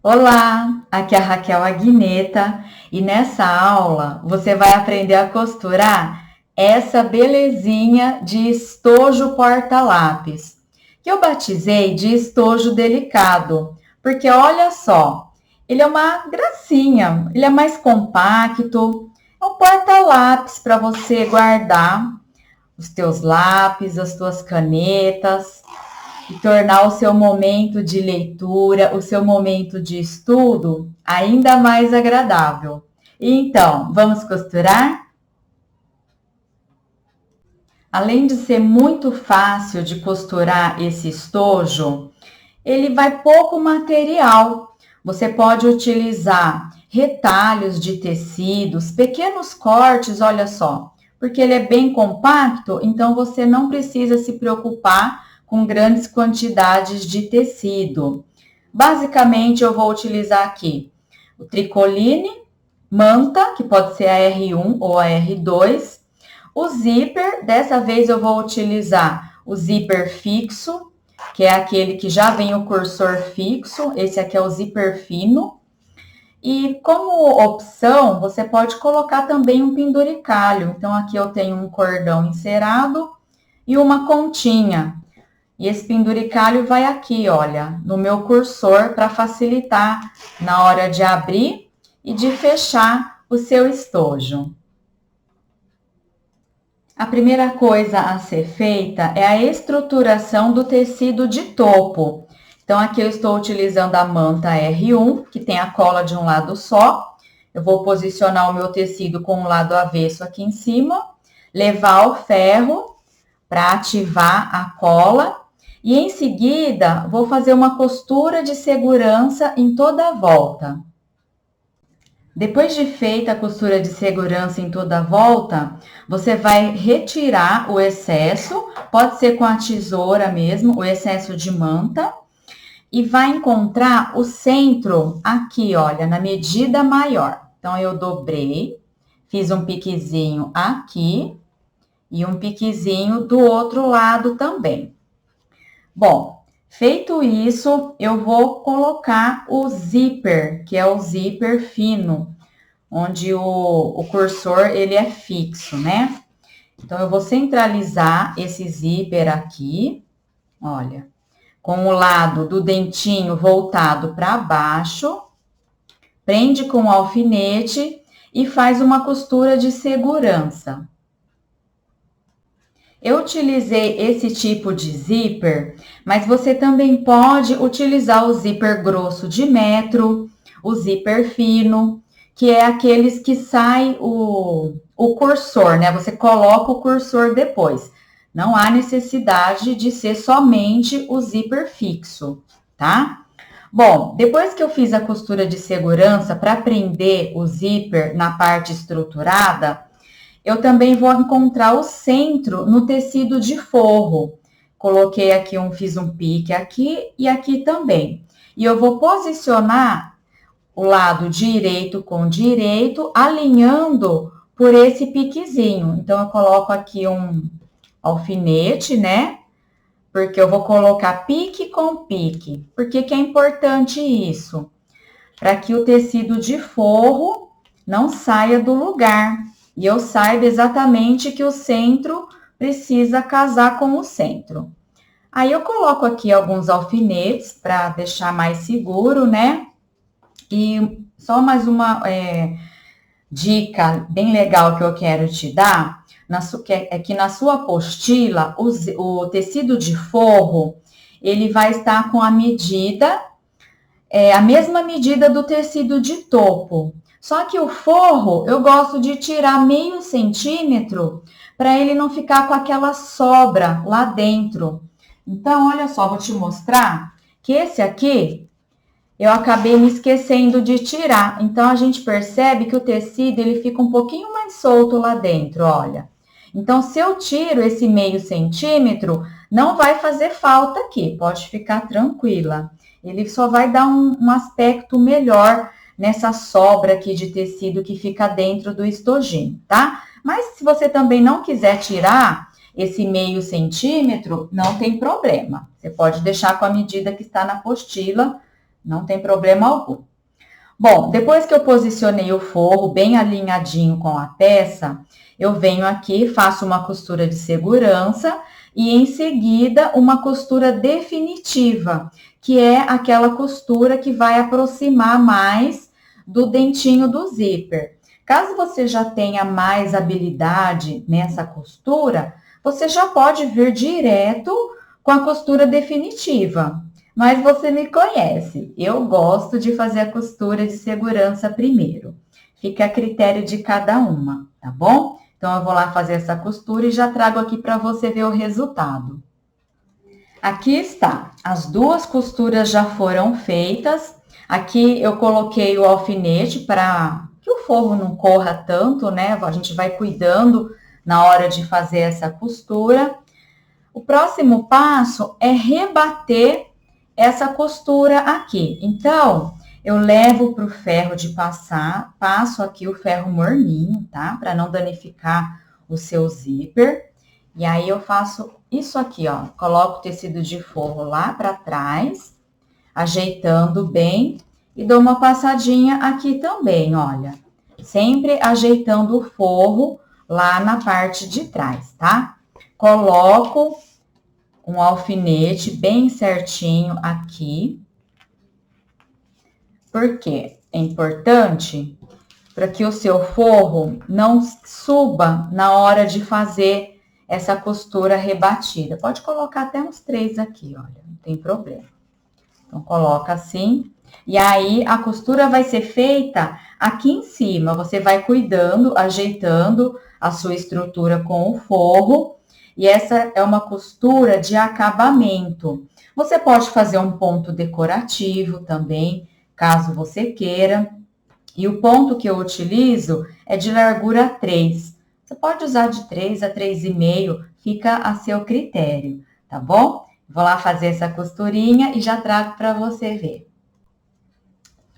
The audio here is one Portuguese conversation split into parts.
Olá, aqui é a Raquel Aguineta e nessa aula você vai aprender a costurar essa belezinha de estojo porta-lápis, que eu batizei de estojo delicado, porque olha só, ele é uma gracinha, ele é mais compacto, é um porta-lápis para você guardar os teus lápis, as tuas canetas, e tornar o seu momento de leitura, o seu momento de estudo ainda mais agradável. Então, vamos costurar? Além de ser muito fácil de costurar esse estojo, ele vai pouco material. Você pode utilizar retalhos de tecidos, pequenos cortes, olha só, porque ele é bem compacto, então você não precisa se preocupar com grandes quantidades de tecido. Basicamente, eu vou utilizar aqui o tricoline, manta, que pode ser a R1 ou a R2, o zíper, dessa vez eu vou utilizar o zíper fixo, que é aquele que já vem o cursor fixo, esse aqui é o zíper fino. E como opção, você pode colocar também um penduricalho. Então, aqui eu tenho um cordão encerado e uma continha. E esse penduricalho vai aqui, olha, no meu cursor para facilitar na hora de abrir e de fechar o seu estojo. A primeira coisa a ser feita é a estruturação do tecido de topo. Então, aqui eu estou utilizando a manta R1, que tem a cola de um lado só. Eu vou posicionar o meu tecido com o lado avesso aqui em cima, levar o ferro para ativar a cola e em seguida vou fazer uma costura de segurança em toda a volta. Depois de feita a costura de segurança em toda a volta, você vai retirar o excesso, pode ser com a tesoura mesmo, o excesso de manta, e vai encontrar o centro aqui, olha, na medida maior. Então, eu dobrei, fiz um piquezinho aqui e um piquezinho do outro lado também. Bom, feito isso, eu vou colocar o zíper, que é o zíper fino, onde o cursor ele é fixo, né? Então, eu vou centralizar esse zíper aqui, olha, com o lado do dentinho voltado para baixo, prende com o alfinete e faz uma costura de segurança. Eu utilizei esse tipo de zíper, mas você também pode utilizar o zíper grosso de metro, o zíper fino, que é aqueles que sai o cursor, né? Você coloca o cursor depois. Não há necessidade de ser somente o zíper fixo, tá? Bom, depois que eu fiz a costura de segurança para prender o zíper na parte estruturada, eu também vou encontrar o centro no tecido de forro. Coloquei aqui fiz um pique aqui e aqui também. E eu vou posicionar o lado direito com direito, alinhando por esse piquezinho. Então, eu coloco aqui um alfinete, né? Porque eu vou colocar pique com pique. Por que que é importante isso? Para que o tecido de forro não saia do lugar. E eu saiba exatamente que o centro precisa casar com o centro. Aí eu coloco aqui alguns alfinetes para deixar mais seguro, né? E só mais uma dica bem legal que eu quero te dar, é que na sua apostila, o tecido de forro, ele vai estar com a medida, a mesma medida do tecido de topo. Só que o forro, eu gosto de tirar meio centímetro para ele não ficar com aquela sobra lá dentro. Então, olha só, vou te mostrar que esse aqui eu acabei me esquecendo de tirar. Então, a gente percebe que o tecido ele fica um pouquinho mais solto lá dentro, olha. Então, se eu tiro esse meio centímetro, não vai fazer falta aqui, pode ficar tranquila. Ele só vai dar um aspecto melhor nessa sobra aqui de tecido que fica dentro do estojinho, tá? Mas se você também não quiser tirar esse meio centímetro, não tem problema. Você pode deixar com a medida que está na apostila não tem problema algum. Bom, depois que eu posicionei o forro bem alinhadinho com a peça, eu venho aqui, faço uma costura de segurança e em seguida uma costura definitiva, que é aquela costura que vai aproximar mais do dentinho do zíper. Caso você já tenha mais habilidade nessa costura, você já pode vir direto com a costura definitiva. Mas você me conhece, eu gosto de fazer a costura de segurança primeiro. Fica a critério de cada uma, tá bom? Então, eu vou lá fazer essa costura e já trago aqui para você ver o resultado. Aqui está, as duas costuras já foram feitas. Aqui eu coloquei o alfinete para que o forro não corra tanto, né? A gente vai cuidando na hora de fazer essa costura. O próximo passo é rebater essa costura aqui. Então, eu levo para o ferro de passar, passo aqui o ferro morninho, tá? Para não danificar o seu zíper. E aí, eu faço isso aqui, ó. Coloco o tecido de forro lá para trás, ajeitando bem. E dou uma passadinha aqui também, olha. Sempre ajeitando o forro lá na parte de trás, tá? Coloco um alfinete bem certinho aqui. Porque é importante para que o seu forro não suba na hora de fazer essa costura rebatida. Pode colocar até uns 3 aqui, olha, não tem problema. Então, coloca assim. E aí, a costura vai ser feita aqui em cima. Você vai cuidando, ajeitando a sua estrutura com o forro. E essa é uma costura de acabamento. Você pode fazer um ponto decorativo também, caso você queira. E o ponto que eu utilizo é de largura 3. Você pode usar de 3 a 3,5, fica a seu critério, tá bom? Vou lá fazer essa costurinha e já trago para você ver.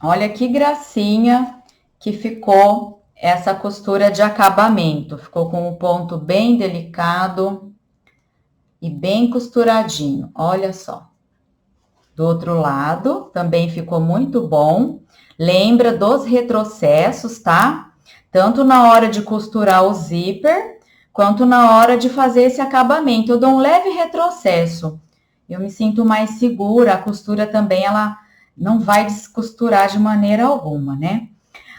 Olha que gracinha que ficou essa costura de acabamento. Ficou com um ponto bem delicado e bem costuradinho, olha só. Do outro lado, também ficou muito bom. Lembra dos retrocessos, tá? Tanto na hora de costurar o zíper, quanto na hora de fazer esse acabamento. Eu dou um leve retrocesso. Eu me sinto mais segura. A costura também, ela não vai descosturar de maneira alguma, né?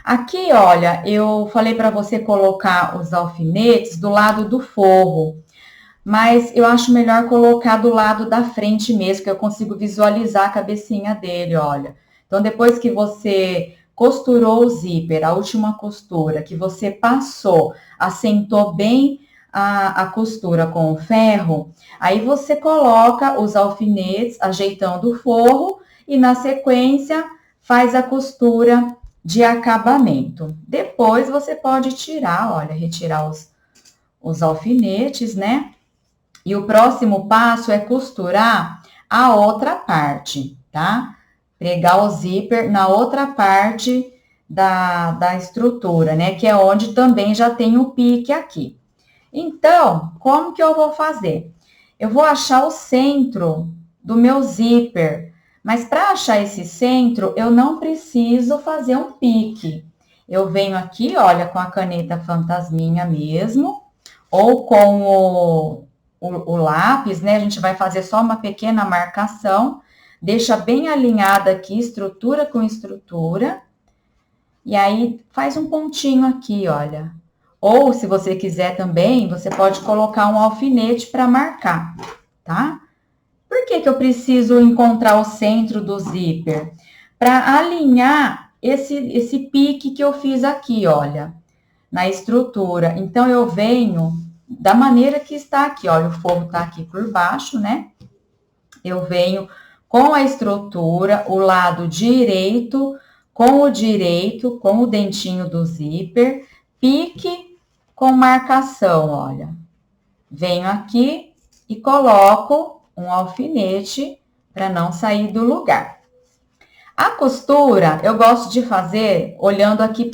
Aqui, olha, eu falei para você colocar os alfinetes do lado do forro. Mas eu acho melhor colocar do lado da frente mesmo, que eu consigo visualizar a cabecinha dele, olha. Então, depois que você costurou o zíper, a última costura, que você passou, assentou bem a costura com o ferro, aí você coloca os alfinetes, ajeitando o forro, e na sequência faz a costura de acabamento. Depois você pode tirar, olha, retirar os alfinetes, né? E o próximo passo é costurar a outra parte, tá? Pregar o zíper na outra parte da estrutura, né? Que é onde também já tem o pique aqui. Então, como que eu vou fazer? Eu vou achar o centro do meu zíper, mas para achar esse centro, eu não preciso fazer um pique. Eu venho aqui, olha, com a caneta fantasminha mesmo, ou com o lápis, né? A gente vai fazer só uma pequena marcação, deixa bem alinhada aqui, estrutura com estrutura, e aí faz um pontinho aqui, olha. Ou, se você quiser também, você pode colocar um alfinete para marcar, tá? Por que que eu preciso encontrar o centro do zíper? Para alinhar esse pique que eu fiz aqui, olha, na estrutura. Então, eu venho da maneira que está aqui, olha, o forro tá aqui por baixo, né? Eu venho com a estrutura, o lado direito, com o dentinho do zíper, pique com marcação, olha. Venho aqui e coloco um alfinete para não sair do lugar. A costura, eu gosto de fazer olhando aqui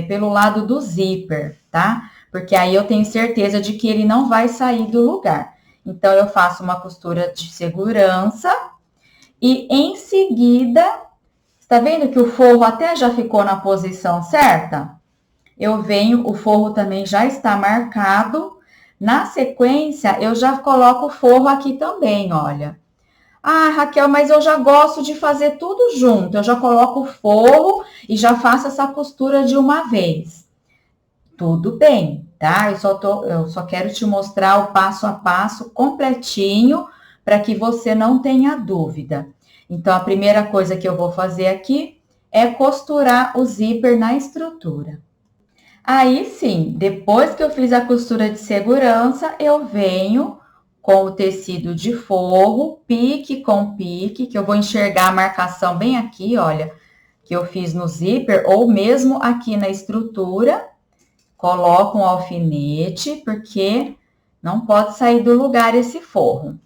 pelo lado do zíper, tá? Porque aí eu tenho certeza de que ele não vai sair do lugar. Então, eu faço uma costura de segurança e, em seguida, Tá vendo que o forro até já ficou na posição certa? Eu venho, o forro também já está marcado. Na sequência, eu já coloco o forro aqui também, olha. Ah, Raquel, mas eu já gosto de fazer tudo junto. Eu já coloco o forro e já faço essa costura de uma vez. Tudo bem, tá? Eu só quero te mostrar o passo a passo completinho para que você não tenha dúvida. Então, a primeira coisa que eu vou fazer aqui é costurar o zíper na estrutura. Aí sim, depois que eu fiz a costura de segurança, eu venho com o tecido de forro, pique com pique, que eu vou enxergar a marcação bem aqui, olha, que eu fiz no zíper, ou mesmo aqui na estrutura. Coloco um alfinete, porque não pode sair do lugar esse forro.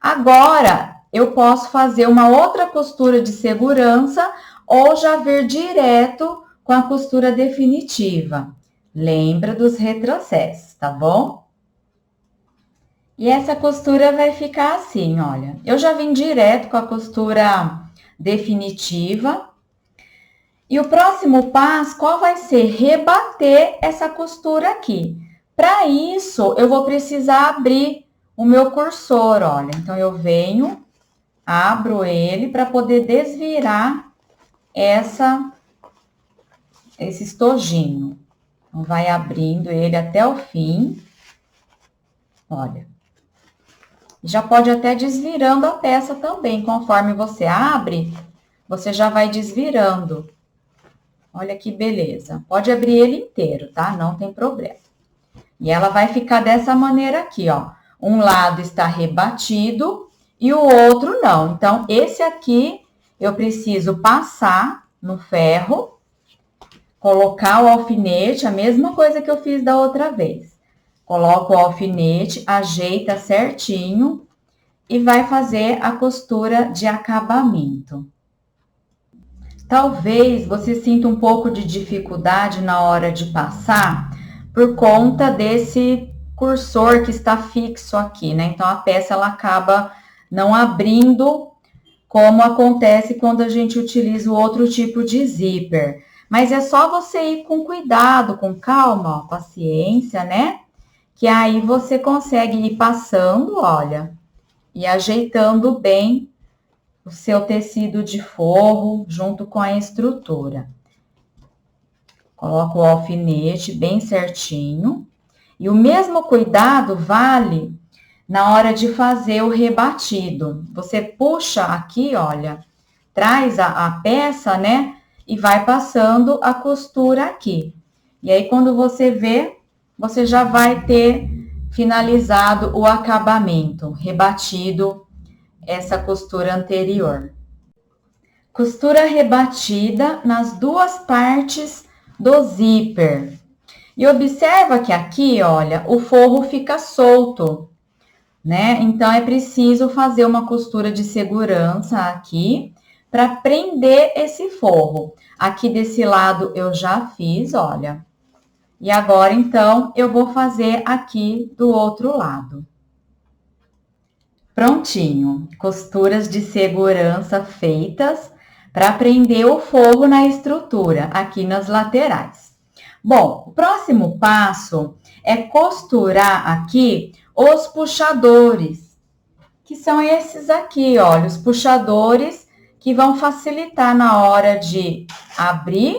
Agora, eu posso fazer uma outra costura de segurança ou já vir direto com a costura definitiva. Lembra dos retrocessos, tá bom? E essa costura vai ficar assim, olha. Eu já vim direto com a costura definitiva. E o próximo passo, qual vai ser? Rebater essa costura aqui. Para isso, eu vou precisar abrir o meu cursor, olha. Então, eu venho, abro ele para poder desvirar esse estojinho. Então, vai abrindo ele até o fim. Olha. Já pode até desvirando a peça também. Conforme você abre, você já vai desvirando. Olha que beleza. Pode abrir ele inteiro, tá? Não tem problema. E ela vai ficar dessa maneira aqui, ó. Um lado está rebatido e o outro não. Então, esse aqui eu preciso passar no ferro, colocar o alfinete, a mesma coisa que eu fiz da outra vez. Coloca o alfinete, ajeita certinho e vai fazer a costura de acabamento. Talvez você sinta um pouco de dificuldade na hora de passar por conta desse cursor que está fixo aqui, né? Então, a peça ela acaba não abrindo como acontece quando a gente utiliza o outro tipo de zíper. Mas é só você ir com cuidado, com calma, ó, paciência, né? Que aí você consegue ir passando, olha, e ajeitando bem o seu tecido de forro junto com a estrutura. Coloca o alfinete bem certinho. E o mesmo cuidado vale na hora de fazer o rebatido. Você puxa aqui, olha, traz a peça, né? E vai passando a costura aqui. E aí, quando você vê, você já vai ter finalizado o acabamento, rebatido essa costura anterior. Costura rebatida nas duas partes do zíper. E observa que aqui, olha, o forro fica solto, né? Então, é preciso fazer uma costura de segurança aqui para prender esse forro. Aqui desse lado eu já fiz, olha. E agora, então, eu vou fazer aqui do outro lado. Prontinho, costuras de segurança feitas para prender o forro na estrutura, aqui nas laterais. Bom, o próximo passo é costurar aqui os puxadores, que são esses aqui, olha, os puxadores que vão facilitar na hora de abrir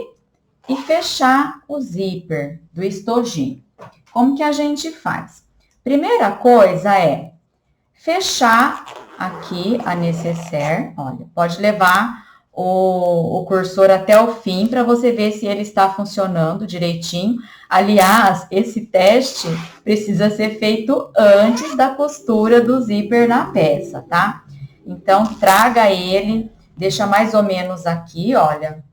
e fechar o zíper do estojinho. Como que a gente faz? Primeira coisa é fechar aqui a nécessaire, olha, pode levar o cursor até o fim para você ver se ele está funcionando direitinho. Aliás, esse teste precisa ser feito antes da costura do zíper na peça, tá? Então, traga ele, deixa mais ou menos aqui, olha,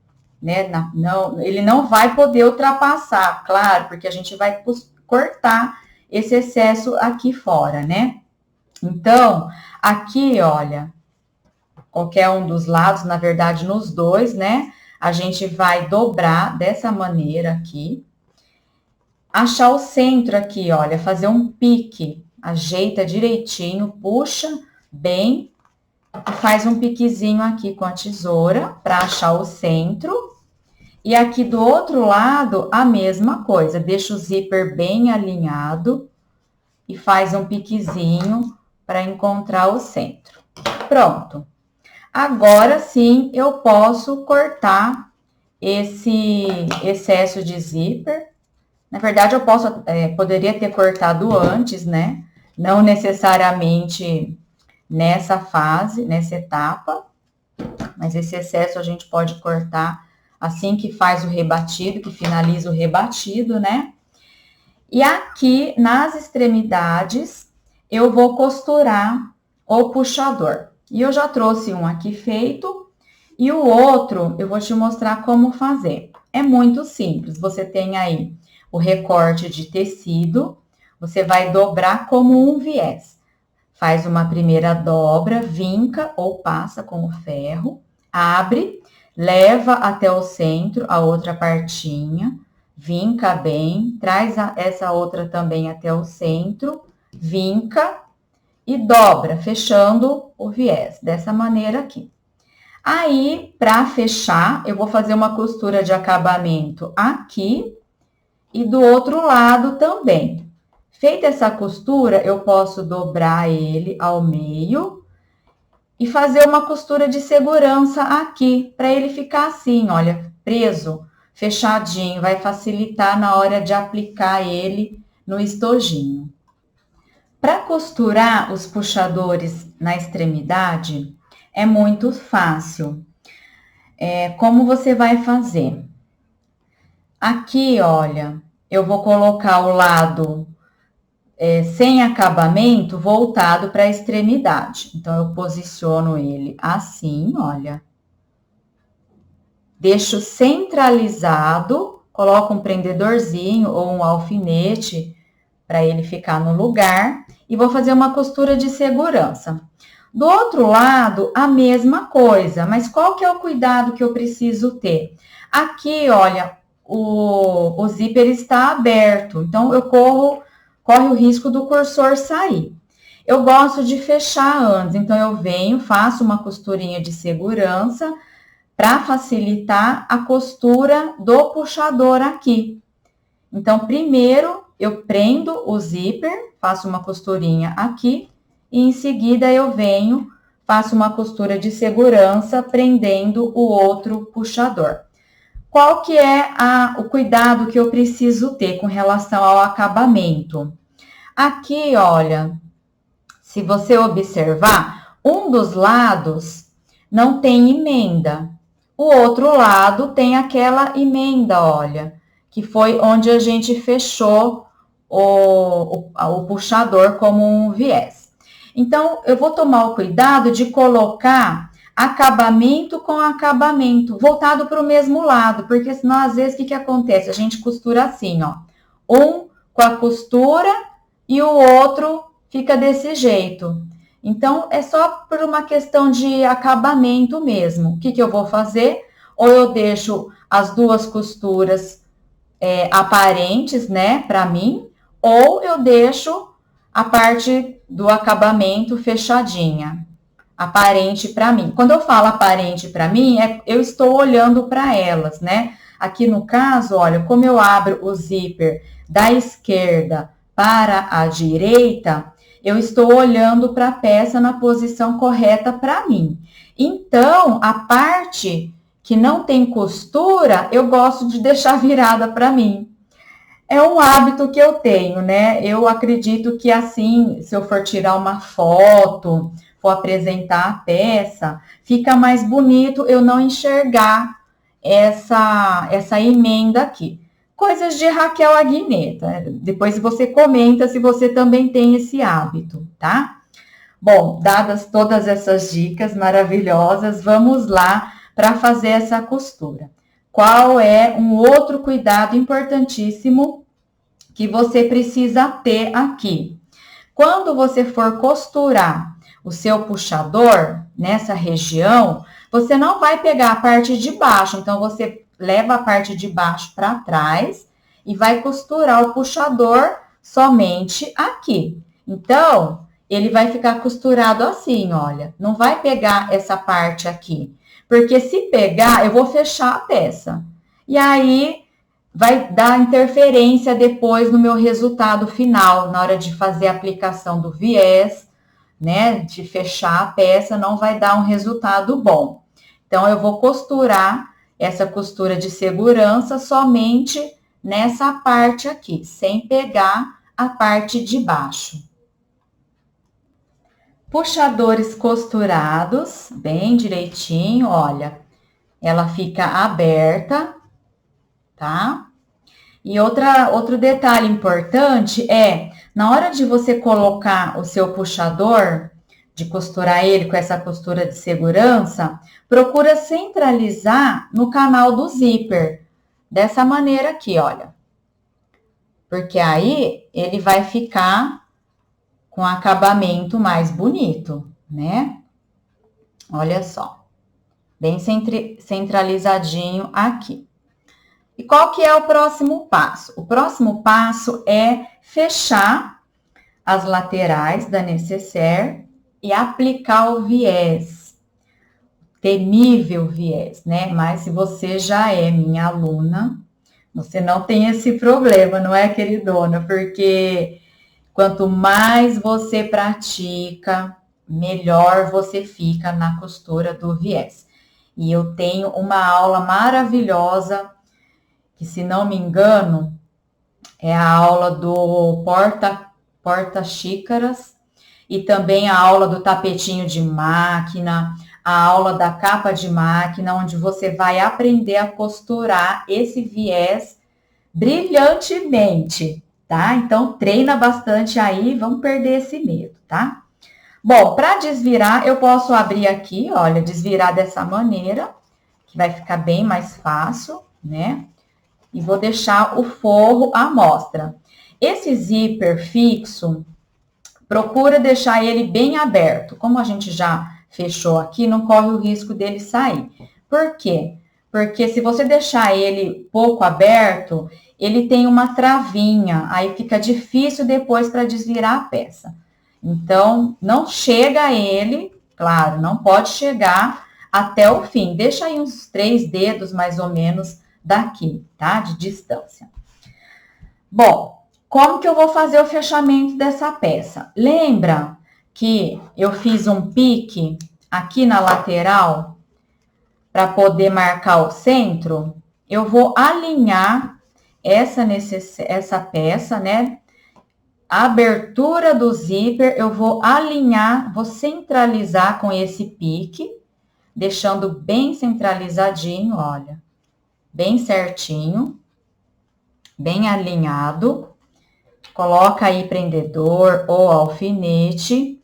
né? Não, ele não vai poder ultrapassar, claro, porque a gente vai cortar esse excesso aqui fora, né? Então, aqui, olha, qualquer um dos lados, na verdade, nos dois, né? A gente vai dobrar dessa maneira aqui. Achar o centro aqui, olha, fazer um pique. Ajeita direitinho, puxa bem E faz um piquezinho aqui com a tesoura para achar o centro. E aqui do outro lado, a mesma coisa. Deixa o zíper bem alinhado e faz um piquezinho para encontrar o centro. Pronto. Agora sim, eu posso cortar esse excesso de zíper. Na verdade, eu poderia ter cortado antes, né? Não necessariamente nessa fase, nessa etapa, mas esse excesso a gente pode cortar assim que faz o rebatido, que finaliza o rebatido, né? E aqui nas extremidades eu vou costurar o puxador. E eu já trouxe um aqui feito e o outro eu vou te mostrar como fazer. É muito simples, você tem aí o recorte de tecido, você vai dobrar como um viés. Faz uma primeira dobra, vinca ou passa com o ferro, abre, leva até o centro a outra partinha, vinca bem, traz essa outra também até o centro, vinca e dobra, fechando o viés, dessa maneira aqui. Aí, para fechar, eu vou fazer uma costura de acabamento aqui e do outro lado também. Feita essa costura, eu posso dobrar ele ao meio e fazer uma costura de segurança aqui, para ele ficar assim, olha, preso, fechadinho, vai facilitar na hora de aplicar ele no estojinho. Para costurar os puxadores na extremidade, é muito fácil. Como você vai fazer? Aqui, olha, eu vou colocar o lado sem acabamento voltado para a extremidade. Então, eu posiciono ele assim, olha. Deixo centralizado, coloco um prendedorzinho ou um alfinete para ele ficar no lugar e vou fazer uma costura de segurança. Do outro lado, a mesma coisa, mas qual que é o cuidado que eu preciso ter? Aqui, olha, o zíper está aberto, então eu corre o risco do cursor sair. Eu gosto de fechar antes, então eu venho, faço uma costurinha de segurança para facilitar a costura do puxador aqui. Então, primeiro eu prendo o zíper, faço uma costurinha aqui e em seguida eu venho, faço uma costura de segurança prendendo o outro puxador. Qual que é o cuidado que eu preciso ter com relação ao acabamento? Aqui, olha, se você observar, um dos lados não tem emenda. O outro lado tem aquela emenda, olha, que foi onde a gente fechou o puxador como um viés. Então, eu vou tomar o cuidado de colocar acabamento com acabamento, voltado para o mesmo lado, porque senão, às vezes, o que acontece? A gente costura assim, ó, um com a costura e o outro fica desse jeito. Então, é só por uma questão de acabamento mesmo. O que eu vou fazer? Ou eu deixo as duas costuras aparentes, né, para mim, ou eu deixo a parte do acabamento fechadinha, aparente para mim. Quando eu falo aparente para mim, eu estou olhando para elas, né? Aqui no caso, olha, como eu abro o zíper da esquerda para a direita, eu estou olhando para a peça na posição correta para mim. Então, a parte que não tem costura, eu gosto de deixar virada para mim. É um hábito que eu tenho, né? Eu acredito que assim, se eu for tirar uma foto, for apresentar a peça, fica mais bonito eu não enxergar essa emenda aqui. Coisas de Raquel Aguineta. Depois você comenta se você também tem esse hábito, tá? Bom, dadas todas essas dicas maravilhosas, vamos lá para fazer essa costura. Qual é um outro cuidado importantíssimo que você precisa ter aqui? Quando você for costurar o seu puxador nessa região, você não vai pegar a parte de baixo, então você leva a parte de baixo para trás e vai costurar o puxador somente aqui. Então, ele vai ficar costurado assim, olha. Não vai pegar essa parte aqui. Porque se pegar, eu vou fechar a peça. E aí vai dar interferência depois no meu resultado final, na hora de fazer a aplicação do viés, né? De fechar a peça, não vai dar um resultado bom. Então, eu vou costurar essa costura de segurança somente nessa parte aqui, sem pegar a parte de baixo. Puxadores costurados, bem direitinho, olha, ela fica aberta, tá? E outro detalhe importante é, na hora de você colocar o seu puxador, de costurar ele com essa costura de segurança, procura centralizar no canal do zíper, dessa maneira aqui, olha. Porque aí ele vai ficar com acabamento mais bonito, né? Olha só, bem centralizadinho aqui. E qual que é o próximo passo? O próximo passo é fechar as laterais da nécessaire e aplicar o viés. Temível viés, né? Mas se você já é minha aluna, você não tem esse problema, não é, queridona? Porque quanto mais você pratica, melhor você fica na costura do viés. E eu tenho uma aula maravilhosa, que se não me engano, é a aula do porta-xícaras e também a aula do tapetinho de máquina, a aula da capa de máquina, onde você vai aprender a costurar esse viés brilhantemente, tá? Então, treina bastante aí, vamos perder esse medo, tá? Bom, para desvirar, eu posso abrir aqui, olha, desvirar dessa maneira, que vai ficar bem mais fácil, né? E vou deixar o forro à mostra. Esse zíper fixo, procura deixar ele bem aberto. Como a gente já fechou aqui, não corre o risco dele sair. Por quê? Porque se você deixar ele pouco aberto, ele tem uma travinha, aí fica difícil depois para desvirar a peça. Então, não chega a ele, claro, não pode chegar até o fim. Deixa aí uns 3 dedos, mais ou menos, daqui, tá? De distância. Bom, como que eu vou fazer o fechamento dessa peça? Lembra que eu fiz um pique aqui na lateral para poder marcar o centro? Eu vou alinhar essa peça, né? A abertura do zíper, eu vou alinhar, vou centralizar com esse pique, deixando bem centralizadinho, olha. Bem certinho, bem alinhado. Coloca aí prendedor ou alfinete.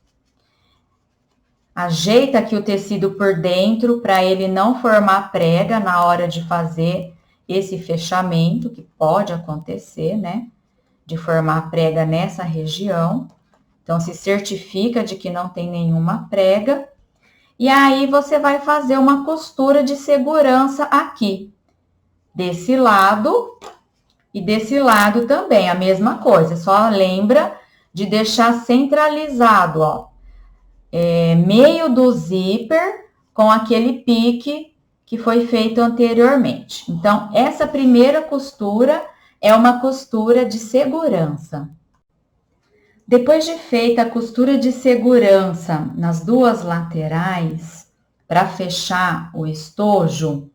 Ajeita aqui o tecido por dentro para ele não formar prega na hora de fazer esse fechamento, que pode acontecer, né? De formar prega nessa região. Então, se certifica de que não tem nenhuma prega. E aí, você vai fazer uma costura de segurança aqui. Desse lado e desse lado também, a mesma coisa. Só lembra de deixar centralizado, ó. Meio do zíper com aquele pique que foi feito anteriormente. Então, essa primeira costura é uma costura de segurança. Depois de feita a costura de segurança nas duas laterais, para fechar o estojo,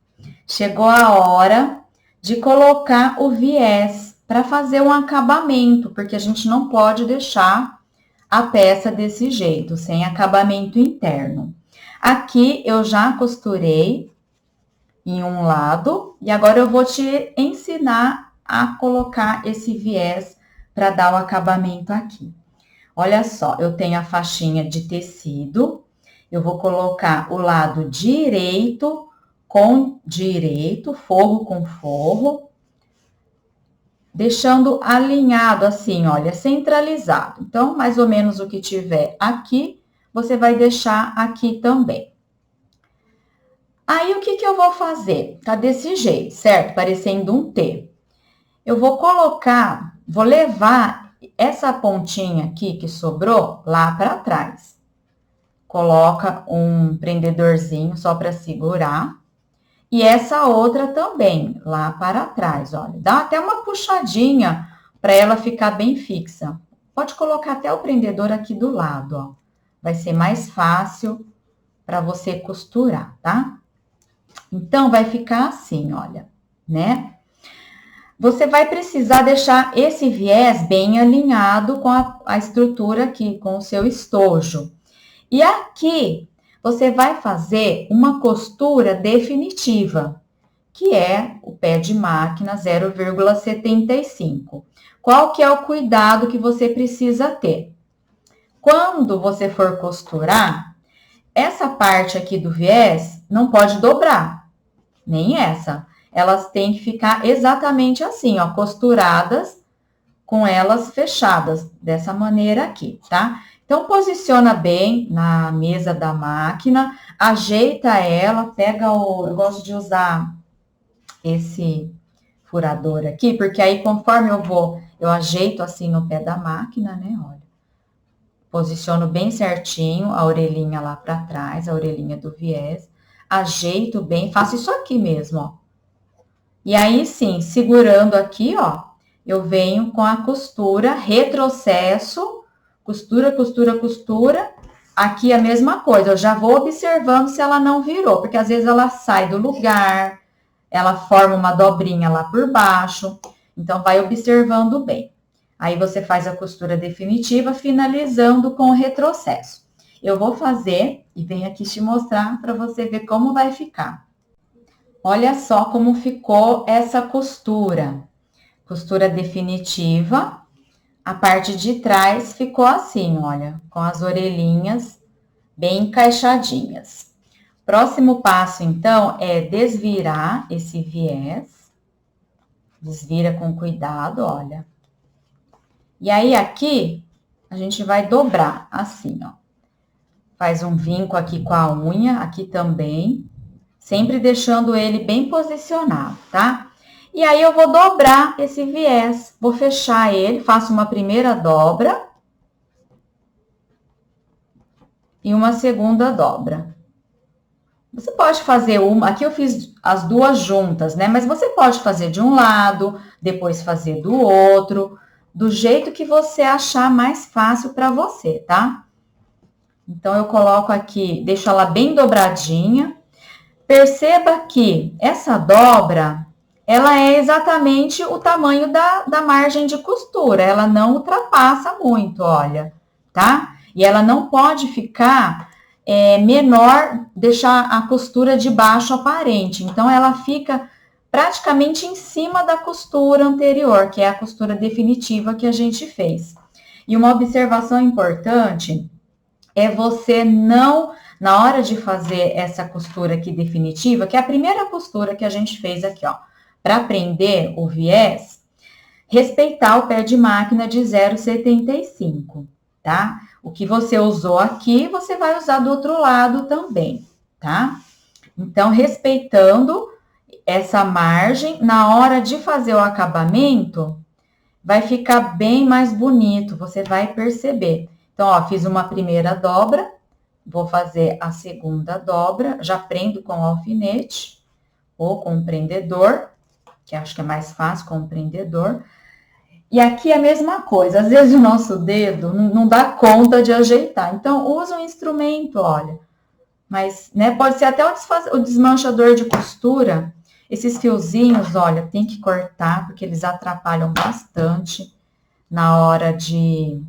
chegou a hora de colocar o viés para fazer um acabamento, porque a gente não pode deixar a peça desse jeito, sem acabamento interno. Aqui eu já costurei em um lado e agora eu vou te ensinar a colocar esse viés para dar o acabamento aqui. Olha só, eu tenho a faixinha de tecido, eu vou colocar o lado direito com direito, forro com forro, deixando alinhado assim, olha, centralizado. Então, mais ou menos o que tiver aqui, você vai deixar aqui também. Aí, o que que eu vou fazer? Tá desse jeito, certo? Parecendo um T. Eu vou colocar, vou levar essa pontinha aqui que sobrou lá para trás. Coloca um prendedorzinho só para segurar. E essa outra também, lá para trás, olha. Dá até uma puxadinha para ela ficar bem fixa. Pode colocar até o prendedor aqui do lado, ó. Vai ser mais fácil para você costurar, tá? Então, vai ficar assim, olha, né? Você vai precisar deixar esse viés bem alinhado com a estrutura aqui, com o seu estojo. E aqui, você vai fazer uma costura definitiva, que é o pé de máquina 0,75. Qual que é o cuidado que você precisa ter? Quando você for costurar, essa parte aqui do viés não pode dobrar, nem essa. Elas têm que ficar exatamente assim, ó, costuradas com elas fechadas, dessa maneira aqui, tá? Então, posiciona bem na mesa da máquina, ajeita ela, pega o... Eu gosto de usar esse furador aqui, porque aí conforme eu ajeito assim no pé da máquina, né, olha. Posiciono bem certinho a orelhinha lá para trás, a orelhinha do viés. Ajeito bem, faço isso aqui mesmo, ó. E aí, sim, segurando aqui, ó, eu venho com a costura, retrocesso, costura, costura, costura. Aqui a mesma coisa, eu já vou observando se ela não virou, porque às vezes ela sai do lugar, ela forma uma dobrinha lá por baixo. Então, vai observando bem. Aí, você faz a costura definitiva, finalizando com o retrocesso. Eu vou fazer e venho aqui te mostrar para você ver como vai ficar. Olha só como ficou essa costura. Costura definitiva. A parte de trás ficou assim, olha, com as orelhinhas bem encaixadinhas. Próximo passo, então, é desvirar esse viés. Desvira com cuidado, olha. E aí, aqui, a gente vai dobrar assim, ó. Faz um vinco aqui com a unha, aqui também. Sempre deixando ele bem posicionado, tá? E aí, eu vou dobrar esse viés. Vou fechar ele, faço uma primeira dobra. E uma segunda dobra. Você pode fazer uma... Aqui eu fiz as duas juntas, né? Mas você pode fazer de um lado, depois fazer do outro... do jeito que você achar mais fácil para você, tá? Então, eu coloco aqui, deixo ela bem dobradinha. Perceba que essa dobra, ela é exatamente o tamanho da margem de costura. Ela não ultrapassa muito, olha, tá? E ela não pode ficar menor, deixar a costura de baixo aparente. Então, ela fica... praticamente em cima da costura anterior, que é a costura definitiva que a gente fez. E uma observação importante é você não, na hora de fazer essa costura aqui definitiva, que é a primeira costura que a gente fez aqui, ó, para prender o viés, respeitar o pé de máquina de 0,75, tá? O que você usou aqui, você vai usar do outro lado também, tá? Então, respeitando essa margem, na hora de fazer o acabamento, vai ficar bem mais bonito, você vai perceber. Então, ó, fiz uma primeira dobra, vou fazer a segunda dobra, já prendo com o alfinete ou com o prendedor, que acho que é mais fácil com o prendedor. E aqui é a mesma coisa, às vezes o nosso dedo não dá conta de ajeitar, então usa um instrumento, olha. Mas, né, pode ser até o desmanchador de costura. Esses fiozinhos, olha, tem que cortar, porque eles atrapalham bastante na hora de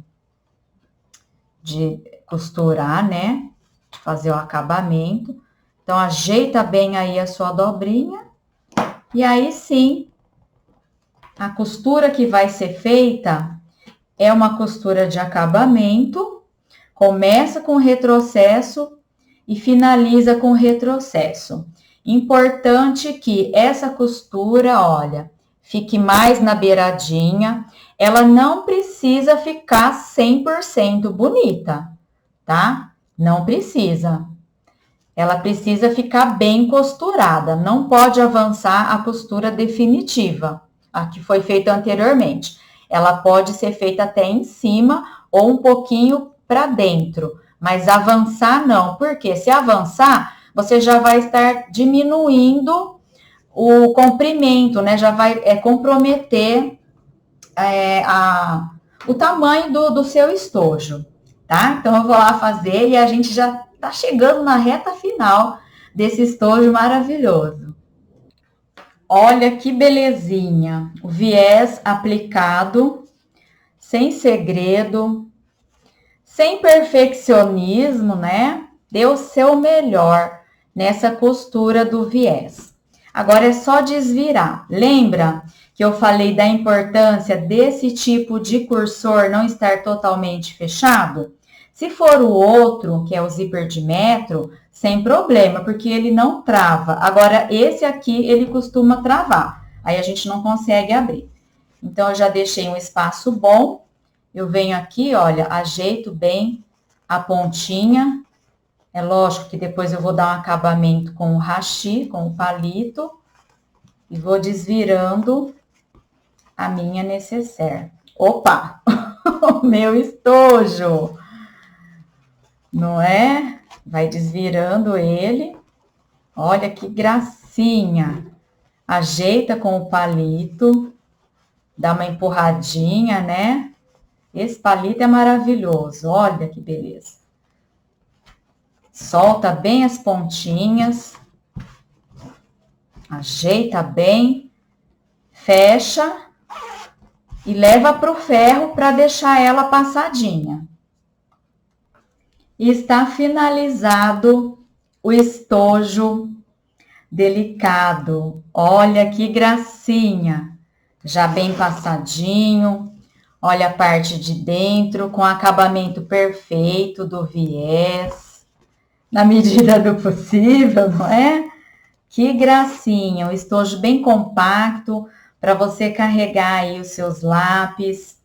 costurar, né? De fazer o acabamento. Então, ajeita bem aí a sua dobrinha. E aí, sim, a costura que vai ser feita é uma costura de acabamento. Começa com retrocesso e finaliza com retrocesso. Importante que essa costura, olha, fique mais na beiradinha. Ela não precisa ficar 100% bonita, tá? Não precisa. Ela precisa ficar bem costurada. Não pode avançar a costura definitiva, a que foi feita anteriormente. ela pode ser feita até em cima ou um pouquinho para dentro, mas avançar não, porque se avançar, você já vai estar diminuindo o comprimento, né? Já vai comprometer o tamanho do seu estojo, tá? Então eu vou lá fazer e a gente já tá chegando na reta final desse estojo maravilhoso. Olha que belezinha, o viés aplicado, sem segredo, sem perfeccionismo, né? Dê o seu melhor nessa costura do viés. Agora é só desvirar. Lembra que eu falei da importância desse tipo de cursor não estar totalmente fechado? Se for o outro, que é o zíper de metro, sem problema, porque ele não trava. Agora, esse aqui, ele costuma travar. Aí a gente não consegue abrir. Então, eu já deixei um espaço bom. Eu venho aqui, olha, ajeito bem a pontinha. É lógico que depois eu vou dar um acabamento com o hashi, com o palito. E vou desvirando a minha necessaire. Opa! O meu estojo! Não é? Vai desvirando ele. Olha que gracinha. Ajeita com o palito. Dá uma empurradinha, né? Esse palito é maravilhoso. Olha que beleza. Solta bem as pontinhas. Ajeita bem. Fecha. E leva para o ferro para deixar ela passadinha. E está finalizado o estojo delicado. Olha que gracinha. Já bem passadinho. Olha a parte de dentro com acabamento perfeito do viés. Na medida do possível, não é? Que gracinha. O estojo bem compacto para você carregar aí os seus lápis,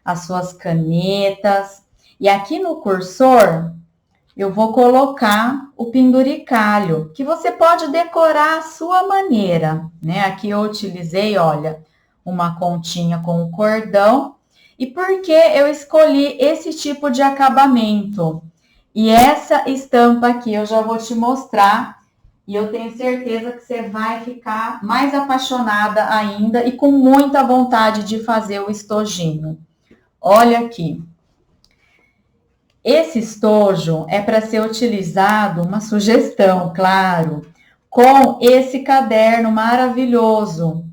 as suas canetas. E aqui no cursor, eu vou colocar o penduricalho, que você pode decorar à sua maneira, né? Aqui eu utilizei, olha, uma continha com o cordão. E por que eu escolhi esse tipo de acabamento? E essa estampa aqui eu já vou te mostrar. E eu tenho certeza que você vai ficar mais apaixonada ainda e com muita vontade de fazer o estojinho. Olha aqui. Esse estojo é para ser utilizado, uma sugestão, claro, com esse caderno maravilhoso,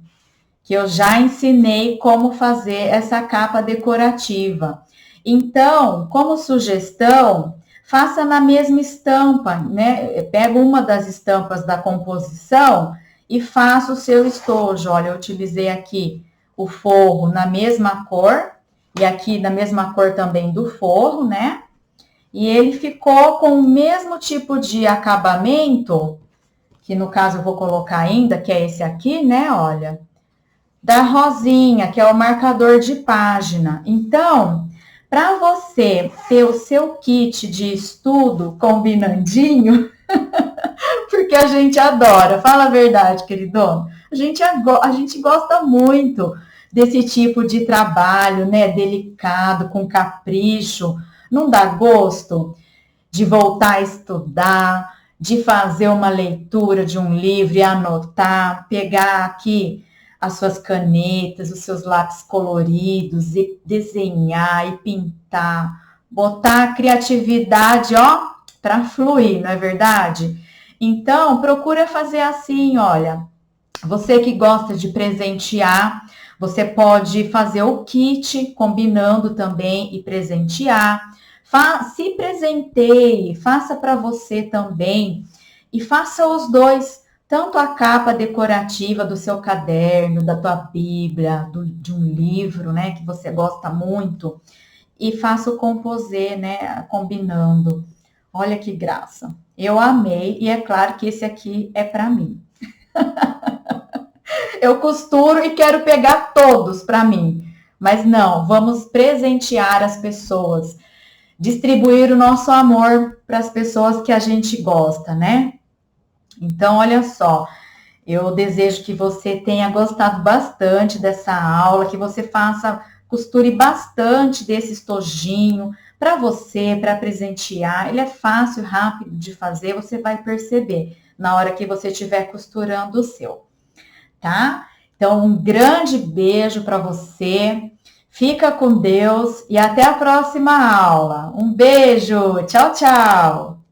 que eu já ensinei como fazer essa capa decorativa. Então, como sugestão, faça na mesma estampa, né? Pega uma das estampas da composição e faça o seu estojo. Olha, eu utilizei aqui o forro na mesma cor, e aqui na mesma cor também do forro, né? E ele ficou com o mesmo tipo de acabamento, que no caso eu vou colocar ainda, que é esse aqui, né? Olha, da rosinha, que é o marcador de página. Então, para você ter o seu kit de estudo combinandinho, porque a gente adora, fala a verdade, queridona, a gente gosta muito desse tipo de trabalho, né? Delicado, com capricho. Não dá gosto de voltar a estudar, de fazer uma leitura de um livro e anotar, pegar aqui as suas canetas, os seus lápis coloridos e desenhar e pintar, botar a criatividade, ó, para fluir, não é verdade? Então, procura fazer assim, olha, você que gosta de presentear, você pode fazer o kit combinando também e presentear. Se presenteie, faça para você também e faça os dois, tanto a capa decorativa do seu caderno, da tua Bíblia, de um livro, né, que você gosta muito, e faça o composê, né, combinando. Olha que graça. Eu amei e é claro que esse aqui é para mim. Eu costuro e quero pegar todos para mim, mas não, vamos presentear as pessoas. Distribuir o nosso amor para as pessoas que a gente gosta, né? Então, olha só, eu desejo que você tenha gostado bastante dessa aula, que você faça costure bastante desse estojinho para você, para presentear. Ele é fácil, rápido de fazer, você vai perceber na hora que você estiver costurando o seu, tá? Então, um grande beijo para você. Fica com Deus e até a próxima aula. Um beijo. Tchau, tchau.